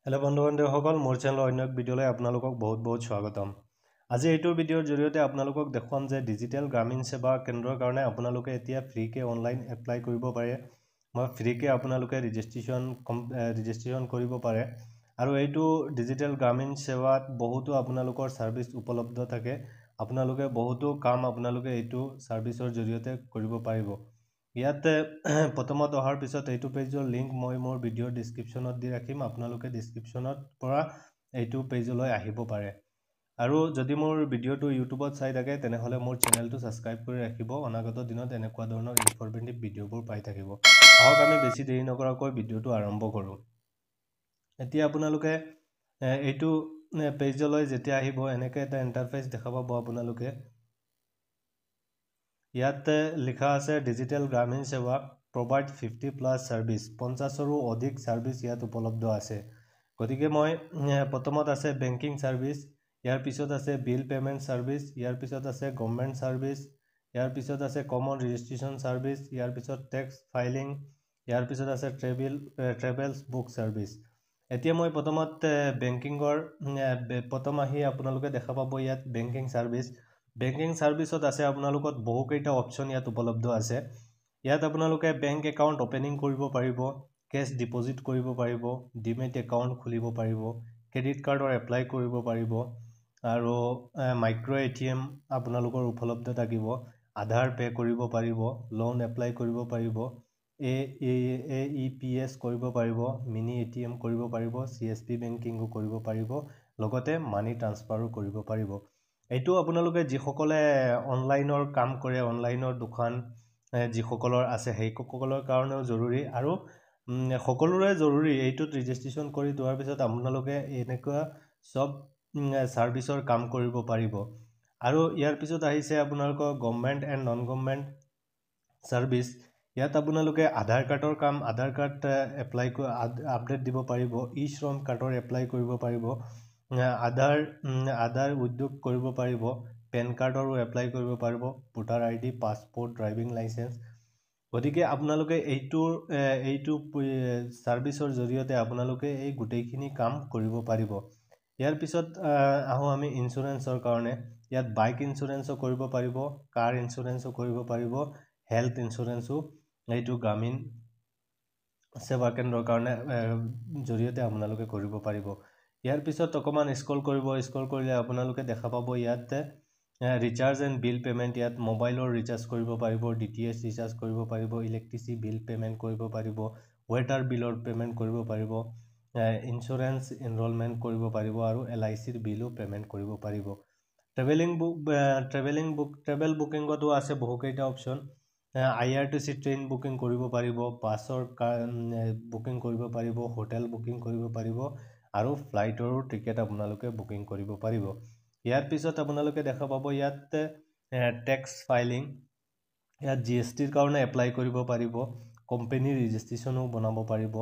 Hello' বন্ধু-বান্ধৱসকল, মোৰ চেনেলৰ অন্য এক ভিডিঅ'লৈ আপোনালোকক বহুত স্বাগতম। আজি এইটো ভিডিঅ'ৰ জৰিয়তে আপোনালোকক দেখুৱাম যে ডিজিটেল গ্ৰামীণ সেৱা কেন্দ্ৰৰ কাৰণে আপোনালোকে এতিয়া ফ্ৰীকে অনলাইন এপ্লাই কৰিব পাৰে। মই ফ্ৰীকে আপোনালোকে ৰেজিষ্ট্ৰেশ্যন কৰিব পাৰে আৰু এইটো ডিজিটেল গ্ৰামীণ সেৱাত বহুতো আপোনালোকৰ ছাৰ্ভিচ উপলব্ধ থাকে। আপোনালোকে বহুতো কাম আপোনালোকে এইটো ছাৰ্ভিচৰ জৰিয়তে কৰিব পাৰিব। ইয়াতে প্ৰথমত অহাৰ পিছত এইটো পেজৰ লিংক মই মোৰ ভিডিঅ'ৰ ডিছক্ৰিপশ্যনত দি ৰাখিম। আপোনালোকে ডিছক্ৰিপশ্যনত পৰা এইটো পেজলৈ আহিব পাৰে। আৰু যদি মোৰ ভিডিঅ'টো ইউটিউবত চাই থাকে তেনেহ'লে মোৰ চেনেলটো ছাবস্ক্ৰাইব কৰি ৰাখিব। অনাগত দিনত এনেকুৱা ধৰণৰ ইনফৰমেটিভ ভিডিঅ'বোৰ পাই থাকিব। আহক আমি বেছি দেৰি নকৰাকৈ ভিডিঅ'টো আৰম্ভ কৰোঁ। এতিয়া আপোনালোকে এইটো পেজলৈ যেতিয়া আহিব এনেকৈ এটা ইণ্টাৰফেচ দেখা পাব। আপোনালোকে ইয়াতে লিখা আছে ডিজিটেল গ্ৰামীণ সেৱা প্ৰভাইড 50+ ছাৰ্ভিচ। 50ৰো অধিক ছাৰ্ভিচ ইয়াত উপলব্ধ আছে। গতিকে মই প্ৰথমত আছে বেংকিং ছাৰ্ভিচ, ইয়াৰ পিছত আছে বিল পে'মেণ্ট ছাৰ্ভিচ, ইয়াৰ পিছত আছে গভৰ্ণমেণ্ট ছাৰ্ভিচ, ইয়াৰ পিছত আছে কমন ৰেজিষ্ট্ৰেশ্যন ছাৰ্ভিচ, ইয়াৰ পিছত টেক্স ফাইলিং, ইয়াৰ পিছত আছে ট্ৰেভেলছ বুক ছাৰ্ভিচ। এতিয়া মই প্ৰথমত বেংকিঙৰ প্ৰথম আহি আপোনালোকে দেখা পাব ইয়াত বেংকিং ছাৰ্ভিচ। বেংকিং ছাৰ্ভিচত আছে আপোনালোকৰ বহুকেইটা অপশ্যন ইয়াত উপলব্ধ আছে। ইয়াত আপোনালোকে বেংক একাউণ্ট অপেনিং কৰিব পাৰিব, কেছ ডিপ'জিট কৰিব পাৰিব, ডিমেট একাউণ্ট খুলিব পাৰিব, ক্ৰেডিট কাৰ্ডৰ এপ্লাই কৰিব পাৰিব আৰু মাইক্ৰ' ATM আপোনালোকৰ উপলব্ধ থাকিব, আধাৰ পে' কৰিব পাৰিব, লোন এপ্লাই কৰিব পাৰিব, AEPS কৰিব পাৰিব, মিনি ATM কৰিব পাৰিব, CSP বেংকিঙো কৰিব পাৰিব, লগতে মানি ট্ৰান্সফাৰো কৰিব পাৰিব। এইটো আপোনালোকে যিসকলে অনলাইনৰ কাম কৰে, অনলাইনৰ দোকান যিসকলৰ আছে সেইসকলৰ কাৰণেও জৰুৰী আৰু সকলোৰে জৰুৰী। এইটোত ৰেজিষ্ট্ৰেশ্যন কৰি থোৱাৰ পিছত আপোনালোকে এনেকুৱা চব ছাৰ্ভিচৰ কাম কৰিব পাৰিব। আৰু ইয়াৰ পিছত আহিছে আপোনালোকৰ government and non government service. ইয়াত আপোনালোকে আধাৰ কাৰ্ডৰ কাম, আধাৰ কাৰ্ড আপডেট দিব পাৰিব, শ্ৰম কাৰ্ডৰ এপ্লাই কৰিব পাৰিব, আধাৰ উদ্যোগ কৰিব পাৰিব, পেন কাৰ্ডৰো এপ্লাই কৰিব পাৰিব, voter ID, passport, driving licence. গতিকে আপোনালোকে এইটো ছাৰ্ভিচৰ জৰিয়তে আপোনালোকে এই গোটেইখিনি কাম কৰিব পাৰিব। ইয়াৰ পিছত আহোঁ আমি ইঞ্চুৰেঞ্চৰ কাৰণে। ইয়াত বাইক ইঞ্চুৰেঞ্চো কৰিব পাৰিব, কাৰ ইঞ্চুৰেঞ্চো কৰিব পাৰিব, হেল্থ ইঞ্চুৰেঞ্চো এইটো গ্ৰামীণ সেৱা কেন্দ্ৰৰ কাৰণে জৰিয়তে আপোনালোকে কৰিব পাৰিব। ইয়াৰ পিছত অকণমান স্ক্ৰল কৰিলে আপোনালোকে দেখা পাব ইয়াত ৰিচাৰ্জ এণ্ড বিল পে'মেণ্ট। ইয়াত মোবাইলৰ ৰিচাৰ্জ কৰিব পাৰিব, DTH ৰিচাৰ্জ কৰিব পাৰিব, ইলেক্ট্ৰিচিটি বিল পে'মেণ্ট কৰিব পাৰিব, ৱাটাৰ বিলৰ পে'মেণ্ট কৰিব পাৰিব, ইঞ্চুৰেঞ্চ এনৰলমেণ্ট কৰিব পাৰিব আৰু LICৰ বিলো পে'মেণ্ট কৰিব পাৰিব। ট্ৰেভেল বুকিঙতো আছে বহুকেইটা অপশ্যন। IRTC ট্ৰেইন বুকিং কৰিব পাৰিব, বাছৰ বুকিং কৰিব পাৰিব, হোটেল বুকিং কৰিব পাৰিব আৰু ফ্লাইটৰো টিকেট আপোনালোকে বুকিং কৰিব পাৰিব। ইয়াৰ পিছত আপোনালোকে দেখা পাব ইয়াত টেক্স ফাইলিং। ইয়াত GSTৰ কাৰণে এপ্লাই কৰিব পাৰিব, কোম্পানীৰ ৰেজিষ্ট্ৰেশ্যনো বনাব পাৰিব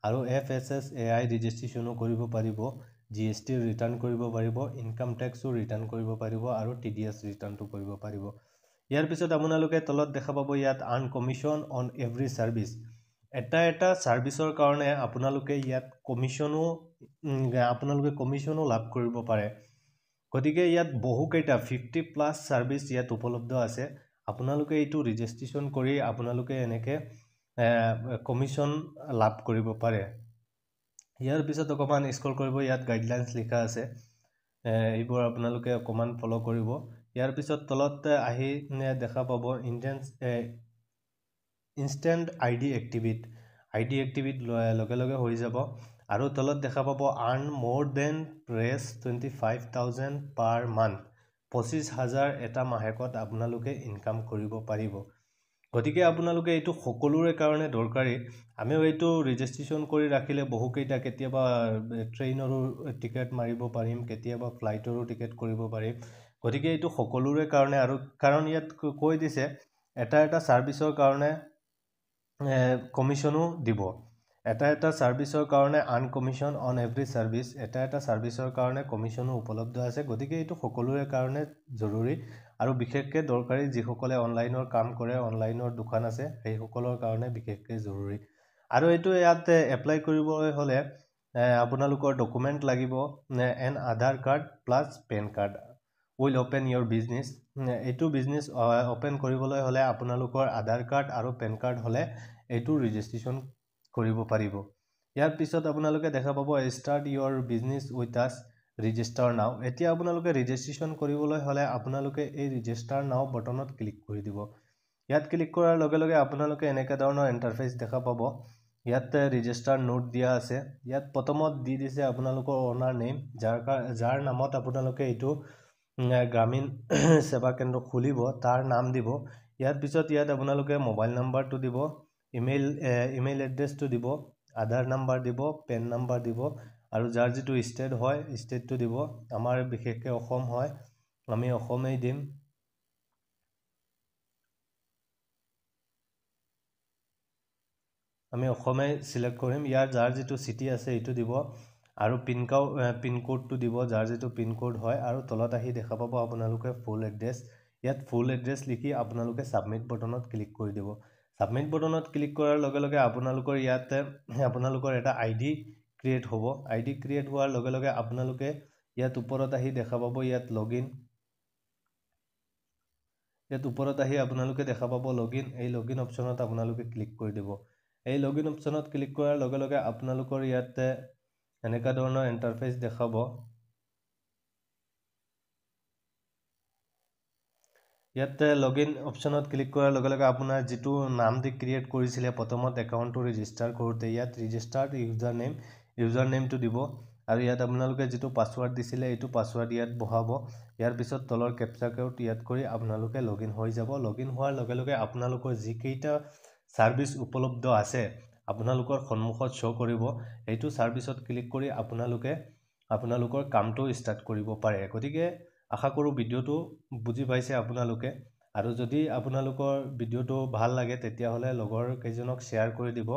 আৰু FSSAI ৰেজিষ্ট্ৰেশ্যনো কৰিব পাৰিব, GST ৰিটাৰ্ণ কৰিব পাৰিব, ইনকাম টেক্সো ৰিটাৰ্ণ কৰিব পাৰিব আৰু TDS ৰিটাৰ্ণটো কৰিব পাৰিব। ইয়াৰ পিছত আপোনালোকে তলত দেখা পাব ইয়াত earn commission on every service. এটা ছাৰ্ভিচৰ কাৰণে আপোনালোকে ইয়াত কমিশ্যনো লাভ কৰিব পাৰে। গতিকে ইয়াত বহুকেইটা 50+ ছাৰ্ভিচ ইয়াত উপলব্ধ আছে। আপোনালোকে এইটো ৰেজিষ্ট্ৰেশ্যন কৰি আপোনালোকে এনেকৈ কমিশ্যন লাভ কৰিব পাৰে। ইয়াৰ পিছত অকণমান স্ক্ৰল কৰিব, ইয়াত গাইডলাইনছ লিখা আছে, এইবোৰ আপোনালোকে অকণমান ফ'ল' কৰিব। ইয়াৰ পিছত তলত আহি দেখা পাব ইনষ্টেণ্ট ID এক্টিভেট লগে হৈ যাব আৰু তলত দেখা পাব আৰ্ণ মোৰ দেন $25,000 পাৰ মান্থ। 25,000 এটা মাহেকত আপোনালোকে ইনকাম কৰিব পাৰিব। গতিকে আপোনালোকে এইটো সকলোৰে কাৰণে দৰকাৰী। আমিও এইটো ৰেজিষ্ট্ৰেশ্যন কৰি ৰাখিলে বহুকেইটা কেতিয়াবা ট্ৰেইনৰো টিকেট মাৰিব পাৰিম, কেতিয়াবা ফ্লাইটৰো টিকেট কৰিব পাৰিম। গতিকে এইটো সকলোৰে কাৰণে আৰু কাৰণ ইয়াত কৈ দিছে এটা ছাৰ্ভিচৰ কাৰণে কমিশ্যনো দিব। এটা ছাৰ্ভিচৰ কাৰণে earn commission on every service, এটা ছাৰ্ভিচৰ কাৰণে কমিশ্যনো উপলব্ধ আছে। গতিকে এইটো সকলোৰে কাৰণে জৰুৰী আৰু বিশেষকৈ দৰকাৰী যিসকলে অনলাইনৰ কাম কৰে, অনলাইনৰ দোকান আছে সেইসকলৰ কাৰণে বিশেষকৈ জৰুৰী। আৰু এইটো ইয়াত এপ্লাই কৰিবলৈ হ'লে আপোনালোকৰ ডকুমেণ্ট লাগিব an Aadhaar card plus PAN card will open your business. এইটো বিজনেছ অ'পেন কৰিবলৈ হ'লে আপোনালোকৰ আধাৰ কাৰ্ড আৰু পেন কাৰ্ড হ'লে এইটো ৰেজিষ্ট্ৰেশ্যন কৰিব পাৰিব। ইয়াৰ পিছত আপোনালোকে দেখা পাব ষ্টাৰ্ট ইয়'ৰ বিজনেছ উইথ আছ ৰেজিষ্টাৰ নাও। এতিয়া আপোনালোকে ৰেজিষ্ট্ৰেশ্যন কৰিবলৈ হ'লে আপোনালোকে এই ৰেজিষ্টাৰ নাও বটনত ক্লিক কৰি দিব। ইয়াত ক্লিক কৰাৰ লগে লগে আপোনালোকে এনেকুৱা ধৰণৰ ইণ্টাৰফেচ দেখা পাব। ইয়াত ৰেজিষ্টাৰ নোট দিয়া আছে। ইয়াত প্ৰথমত দি দিছে আপোনালোকৰ অনাৰ নেম, যাৰ নামত আপোনালোকে এইটো গ্ৰামীণ সেৱা কেন্দ্ৰ খুলিব তাৰ নাম দিব। ইয়াৰ পিছত ইয়াত আপোনালোকে মোবাইল নাম্বাৰটো দিব, ইমেইল এড্ৰেছটো দিব, আধাৰ নাম্বাৰ দিব, পেন নাম্বাৰ দিব আৰু যাৰ যিটো ষ্টেট হয় ষ্টেটটো দিব। আমাৰ বিশেষকৈ অসম হয়, আমি অসমেই দিম। আমি অসমেই চিলেক্ট কৰিম। ইয়াৰ যাৰ যিটো চিটি আছে এইটো দিব আৰু পিনক'ডটো দিব, যাৰ যিটো পিনক'ড হয়, আৰু তলত আহি দেখা পাব আপোনালোকে ফুল এড্ৰেছ। ইয়াত ফুল এড্ৰেছ লিখি আপোনালোকে ছাবমিট বটনত ক্লিক কৰি দিব। ছাবমিট বটনত ক্লিক কৰাৰ লগে লগে আপোনালোকৰ ইয়াত আপোনালোকৰ এটা ID ক্ৰিয়েট হ'ব। ID ক্ৰিয়েট হোৱাৰ লগে লগে আপোনালোকে ইয়াত ওপৰত আহি দেখা পাব ইয়াত লগইন। ইয়াত ওপৰত আহি আপোনালোকে দেখা পাব লগইন। এই লগইন অপশ্যনত আপোনালোকে ক্লিক কৰি দিব। এই লগইন অপশ্যনত ক্লিক কৰাৰ লগে লগে আপোনালোকৰ ইয়াত এনেকুৱা ধৰণৰ ইণ্টাৰফেচ দেখাব। ইয়াত লগইন অপশ্যনত ক্লিক কৰাৰ লগে লগে আপোনাৰ যিটো নাম দি ক্ৰিয়েট কৰিছিলে প্ৰথমত একাউণ্টটো ৰেজিষ্টাৰ কৰোঁতে, ইয়াত ৰেজিষ্টাৰ্ড ইউজাৰ নেমটো দিব আৰু ইয়াত আপোনালোকে যিটো পাছৱৰ্ড দিছিলে এইটো পাছৱৰ্ড ইয়াত বহাব। ইয়াৰ পিছত তলৰ কেপচা কোড ইয়াত কৰি আপোনালোকে লগইন হৈ যাব। লগইন হোৱাৰ লগে লগে আপোনালোকৰ যিকেইটা ছাৰ্ভিচ উপলব্ধ আছে আপোনালোকৰ সন্মুখত শ্ব' কৰিব। সেইটো ছাৰ্ভিচত ক্লিক কৰি আপোনালোকৰ কামটো ষ্টাৰ্ট কৰিব পাৰে। গতিকে আশা কৰোঁ ভিডিঅ'টো বুজি পাইছে আপোনালোকে, আৰু যদি আপোনালোকৰ ভিডিঅ'টো ভাল লাগে তেতিয়াহ'লে লগৰ কেইজনক শ্বেয়াৰ কৰি দিব।